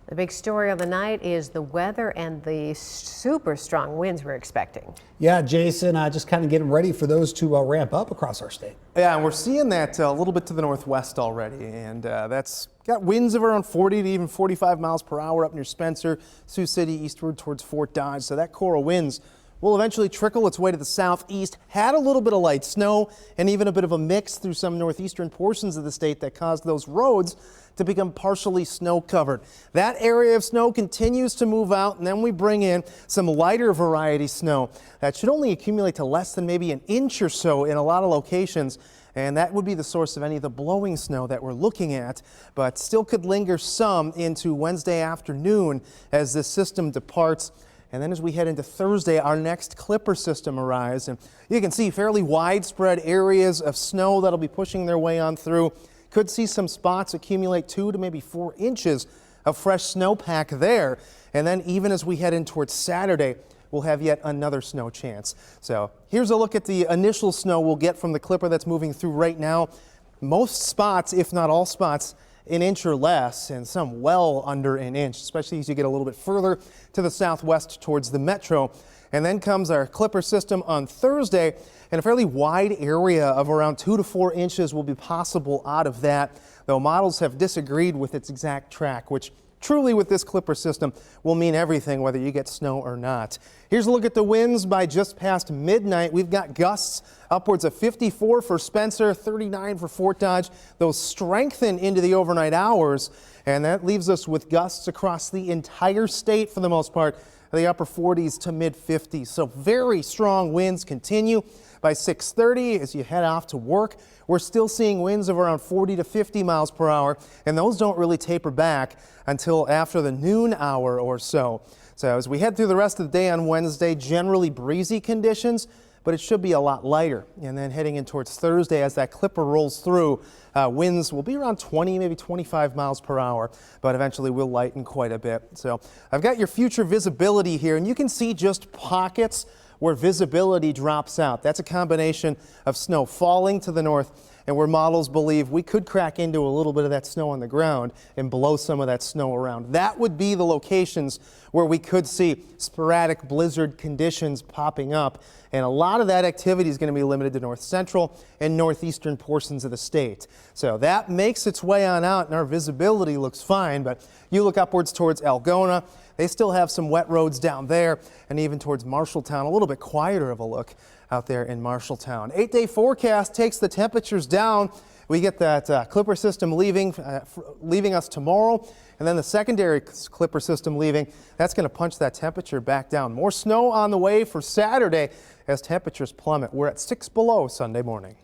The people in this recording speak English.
The big story of the night is the weather and the super strong winds we're expecting. Yeah, Jason, just kind of getting ready for those to ramp up across our state. Yeah, and we're seeing that a little bit to the northwest already, and that's got winds of around 40 to even 45 miles per hour up near Spencer, Sioux City, eastward towards Fort Dodge. So that core of winds will eventually trickle its way to the southeast. Had a little bit of light snow and even a bit of a mix through some northeastern portions of the state that caused those roads to become partially snow covered. That area of snow continues to move out, and then we bring in some lighter variety snow that should only accumulate to less than maybe an inch or so in a lot of locations. And that would be the source of any of the blowing snow that we're looking at, but still could linger some into Wednesday afternoon as this system departs. And then as we head into Thursday, our next Clipper system arrives, and you can see fairly widespread areas of snow that'll be pushing their way on through. Could see some spots accumulate 2 to maybe 4 inches of fresh snowpack there. And then even as we head in towards Saturday, we'll have yet another snow chance. So here's a look at the initial snow we'll get from the Clipper that's moving through right now. Most spots, if not all spots, an inch or less, and some well under an inch, especially as you get a little bit further to the southwest towards the metro. And then comes our Clipper system on Thursday, and a fairly wide area of around 2 to 4 inches will be possible out of that, though models have disagreed with its exact track, which truly with this Clipper system will mean everything whether you get snow or not. Here's a look at the winds by just past midnight. We've got gusts upwards of 54 for Spencer, 39 for Fort Dodge. Those strengthen into the overnight hours, and that leaves us with gusts across the entire state for the most part, the upper 40s to mid 50s. So very strong winds continue. By 6:30 as you head off to work, we're still seeing winds of around 40 to 50 miles per hour, and those don't really taper back until after the noon hour or so. So as we head through the rest of the day on Wednesday, generally breezy conditions, but it should be a lot lighter. And then heading in towards Thursday as that Clipper rolls through, winds will be around 20, maybe 25 miles per hour, but eventually will lighten quite a bit. So I've got your future visibility here, and you can see just pockets where visibility drops out. That's a combination of snow falling to the north and where models believe we could crack into a little bit of that snow on the ground and blow some of that snow around. That would be the locations where we could see sporadic blizzard conditions popping up, and a lot of that activity is going to be limited to north central and northeastern portions of the state. So that makes its way on out, and our visibility looks fine, but you look upwards towards Algona, they still have some wet roads down there, and even towards Marshalltown, a little bit quieter of a look out there in Marshalltown. 8-day forecast takes the temperatures down. We get that Clipper system leaving us tomorrow, and then the secondary Clipper system leaving. That's going to punch that temperature back down. More snow on the way for Saturday as temperatures plummet. We're at 6 below Sunday morning.